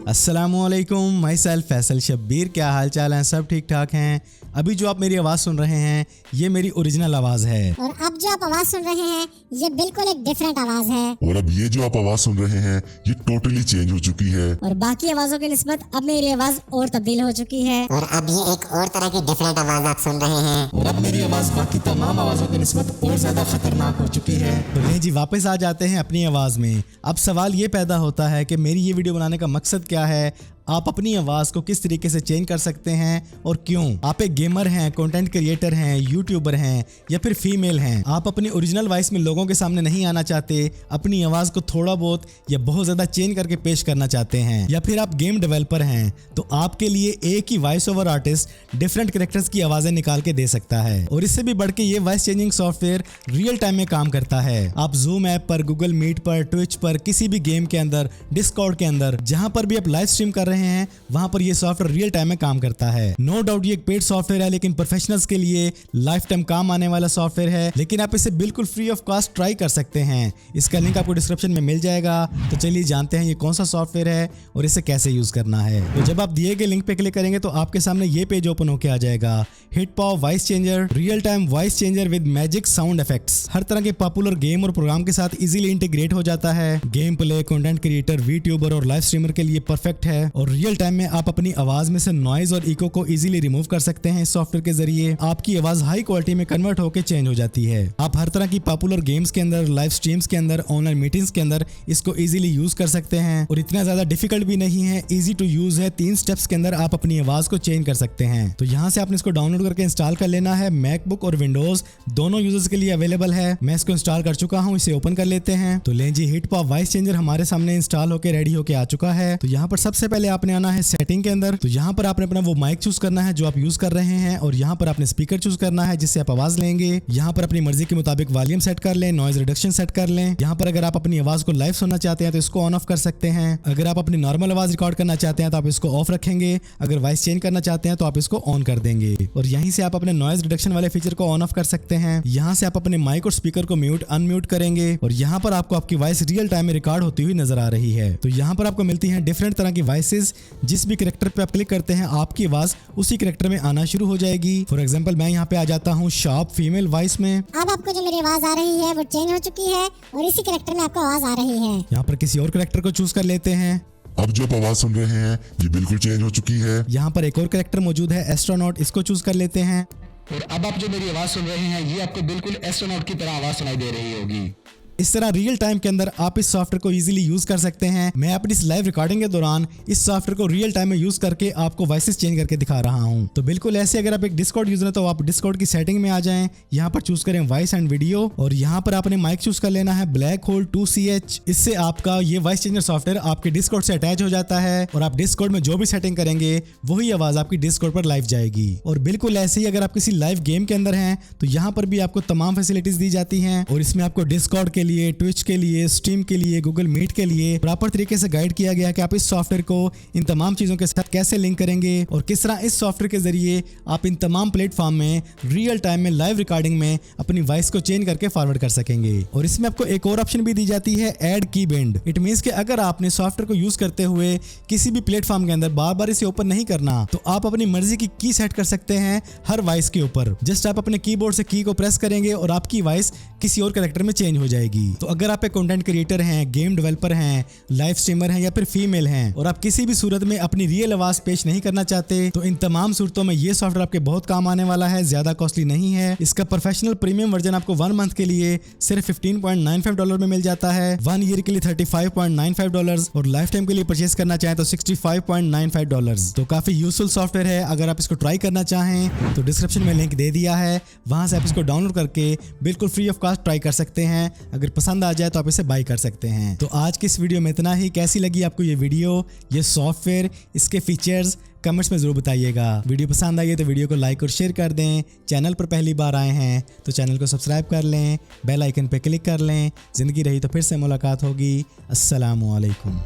अस्सलामुअलैकुम, my self Faisal Shabbir. क्या हाल चाल हैं? सब ठीक ठाक हैं। अभी जो आप मेरी आवाज़ सुन रहे हैं ये मेरी ओरिजिनल आवाज़ है, और अब जो आप आवाज़ सुन रहे हैं ये बिल्कुल एक डिफरेंट आवाज़ है। और अब ये जो आप आवाज सुन रहे हैं ये टोटली चेंज हो चुकी है। और बाकी आवाज़ों की निस्बत अब मेरी आवाज़ और तब्दील हो चुकी है। और अब ये एक और तरह की डिफरेंट आवाज आप सुन रहे हैं। और अब मेरी आवाज़ बाकी तमाम आवाज़ों की निस्बत और ज़्यादा खतरनाक हो चुकी है। तो ले जी, वापस आ जाते हैं अपनी आवाज़ में। अब सवाल ये पैदा होता है कि मेरी ये वीडियो बनाने का मकसद क्या है, आप अपनी आवाज़ को किस तरीके से चेंज कर सकते हैं और क्यों। आप एक गेमर हैं, कंटेंट क्रिएटर हैं, यूट्यूबर हैं या फिर फीमेल हैं, आप अपनी ओरिजिनल वॉइस में लोगों के सामने नहीं आना चाहते, अपनी आवाज़ को थोड़ा बहुत या बहुत ज़्यादा चेंज करके पेश करना चाहते हैं, या फिर आप गेम डेवलपर हैं, तो आपके लिए एक ही voice over artist different characters की आवाज़ें निकाल के दे सकता है। और इससे भी बढ़ के ये voice changing software real time में काम करता है। आप जूम ऐप पर, गूगल मीट पर, ट्विच पर, किसी भी गेम के अंदर, डिस्कॉर्ड के अंदर, जहां पर भी आप लाइव स्ट्रीम कर रहे हैं वहां पर ये सॉफ्टवेयर रियल टाइम में काम करता है। नो डाउट ये एक पेड सॉफ्टवेयर है, लेकिन प्रोफेशनल्स के लिए लाइफ टाइम काम आने वाला सॉफ्टवेयर है। लेकिन आप इसे बिल्कुल फ्री ऑफ कॉस्ट ट्राई कर सकते हैं। इसका लिंक आपको डिस्क्रिप्शन में मिल जाएगा। तो चलिए जानते हैं ये कौन सा सॉफ्टवेयर है और इसे कैसे यूज करना है। तो जब आप दिए गए लिंक पे क्लिक करेंगे तो आपके सामने ये पेज ओपन होकर आ जाएगा। HitPaw voice changer, real time voice changer with magic sound effects. हर तरह के पॉपुलर गेम और प्रोग्राम के साथ इजीली इंटीग्रेट हो जाता है। गेम प्ले, कंटेंट क्रिएटर, वीट्यूबर और लाइव स्ट्रीमर के लिए परफेक्ट है। और रियल टाइम में आप अपनी आवाज में से नॉइज और इको को इजीली रिमूव कर सकते हैं। इस सॉफ्टवेयर के जरिए आपकी आवाज हाई क्वालिटी में कन्वर्ट होकर चेंज हो जाती है। आप हर तरह की पॉपुलर गेम्स के अंदर, लाइव स्ट्रीम्स के अंदर, ऑनलाइन मीटिंग्स के अंदर इसको इजीली यूज कर सकते हैं। और इतना ज्यादा डिफिकल्ट भी नहीं है, इजी टू यूज है। 3 स्टेप्स के अंदर आप अपनी आवाज को चेंज कर सकते हैं। तो यहाँ से आपने इसको डाउनलोड करके इंस्टॉल कर लेना है। मैकबुक और विंडोज दोनों यूजर्स के लिए अवेलेबल है। मैं इसको इंस्टॉल कर चुका हूँ, इसे ओपन कर लेते हैं। तो लें जी, हिटपॉव वॉइस चेंजर हमारे सामने इंस्टॉल होकर रेडी होकर आ चुका है। तो यहाँ पर सबसे पहले आपने आना है सेटिंग के अंदर। तो यहाँ पर आपने अपना वो माइक चूज करना है जो आप यूज कर रहे हैं, और यहाँ पर आपने स्पीकर चूज करना है जिससे आप आवाज लेंगे। यहाँ पर अपनी मर्जी के मुताबिक वॉल्यूम सेट कर लें, नॉइज रिडक्शन सेट कर लें। यहाँ पर अगर आप अपनी आवाज को लाइव सुनना चाहते हैं तो इसको ऑन ऑफ कर सकते हैं। अगर आप अपनी नॉर्मल आवाज रिकॉर्ड करना चाहते हैं तो आप इसको ऑफ रखेंगे। अगर वॉइस चेंज करना चाहते हैं तो आप इसको ऑन कर देंगे। और यहीं से आप अपने नॉइज रिडक्शन वाले फीचर को ऑन ऑफ कर सकते हैं। यहाँ से आप अपने माइक और स्पीकर को म्यूट अनम्यूट करेंगे। और यहाँ पर आपको आपकी वॉइस रियल टाइम में रिकॉर्ड होती हुई नजर आ रही है। तो यहाँ पर आपको मिलती है डिफरेंट तरह की वॉइसेस। जिस भी कैरेक्टर पे आप क्लिक करते हैं आपकी आवाज उसी कैरेक्टर में आना शुरू हो जाएगी। फॉर एग्जांपल मैं यहाँ पे आ जाता हूँ शार्प फीमेल वॉइस में। अब आपको जो मेरी आवाज़ आ रही है वो चेंज हो चुकी है और इसी कैरेक्टर में आपको आवाज़ आ रही है। यहाँ पर किसी और कैरेक्टर को चूज कर लेते हैं। अब जो आप आवाज सुन रहे हैं ये बिल्कुल चेंज हो चुकी है। यहाँ पर एक और कैरेक्टर मौजूद है, एस्ट्रोनॉट, इसको चूज कर लेते हैं। और अब आप जो मेरी आवाज सुन रहे हैं ये आपको बिल्कुल एस्ट्रोनॉट की तरह आवाज सुनाई दे रही होगी। इस तरह रियल टाइम के अंदर आप इस सॉफ्टवेयर को इजीली यूज कर सकते हैं। मैं अपनी इस लाइव रिकॉर्डिंग के दौरान इस सॉफ्टवेयर को रियल टाइम में यूज करके आपको वॉइसेस चेंज करके दिखा रहा हूं। तो बिल्कुल ऐसे अगर आप एक डिस्कॉर्ड यूजर हैं तो आप डिस्कॉर्ड की सेटिंग में आ जाएं। यहाँ पर चूज करें वॉइस एंड वीडियो, और यहाँ पर आपने माइक चूज कर लेना है ब्लैक होल 2CH। इससे आपका ये वॉइस चेंजर सॉफ्टवेयर आपके डिस्कॉर्ड से अटैच हो जाता है और आप डिस्कॉर्ड में जो भी सेटिंग करेंगे वही आवाज आपकी डिस्कॉर्ड पर लाइव जाएगी। और बिल्कुल ऐसे ही अगर आप किसी लाइव गेम के अंदर हैं तो यहाँ पर भी आपको तमाम फैसिलिटीज दी जाती हैं। और इसमें आपको डिस्कॉर्ड के लिए, ट्विच के लिए, स्ट्रीम के लिए, गूगल मीट के लिए प्रॉपर तरीके से गाइड किया गया कि आप इस सॉफ्टवेयर को इन तमाम चीजों के साथ कैसे लिंक करेंगे और किस तरह इस सॉफ्टवेयर के जरिए आप इन तमाम प्लेटफॉर्म में रियल टाइम में लाइव रिकॉर्डिंग में अपनी वॉइस को चेंज करके फॉरवर्ड कर सकेंगे। और इसमें आपको एक और ऑप्शन भी दी जाती है, ऐड की बैंड। इट मींस कि अगर आपने सॉफ्टवेयर को यूज करते हुए किसी भी प्लेटफॉर्म के अंदर बार बार इसे ओपन नहीं करना तो आप अपनी मर्जी की सेट कर सकते हैं हर वॉइस के ऊपर। जस्ट आप अपने कीबोर्ड से की को प्रेस करेंगे और आपकी वॉइस किसी और कैरेक्टर में चेंज हो जाएगी। तो अगर आप एक कंटेंट क्रिएटर हैं, गेम डेवलपर हैं, लाइव स्ट्रीमर हैं या फिर फीमेल हैं और आप किसी भी सूरत में अपनी रियल आवाज पेश नहीं करना चाहते तो इन तमाम सूरतों में ये सॉफ्टवेयर आपके बहुत काम आने वाला है। ज्यादा कॉस्टली नहीं है। इसका प्रोफेशनल प्रीमियम वर्जन आपको 1 मंथ के लिए सिर्फ $15.95 में मिल जाता है, 1 ईयर के लिए $35.95 और लाइफ टाइम के लिए परचेज करना चाहें तो $65.95। तो काफी यूजफुल सॉफ्टवेयर है। अगर आप इसको ट्राई करना चाहें तो डिस्क्रिप्शन में लिंक दे दिया है, वहां से आप इसको डाउनलोड करके बिल्कुल फ्री ऑफ कॉस्ट ट्राई कर सकते हैं। अगर पसंद आ जाए तो आप इसे बाय कर सकते हैं। तो आज की इस वीडियो में इतना ही। कैसी लगी आपको ये वीडियो, ये सॉफ्टवेयर, इसके फीचर्स कमेंट्स में जरूर बताइएगा। वीडियो पसंद आई है तो वीडियो को लाइक और शेयर कर दें। चैनल पर पहली बार आए हैं तो चैनल को सब्सक्राइब कर लें, बेल आइकन पर क्लिक कर लें। जिंदगी रही तो फिर से मुलाकात होगी। अस्सलामुअलैकुम।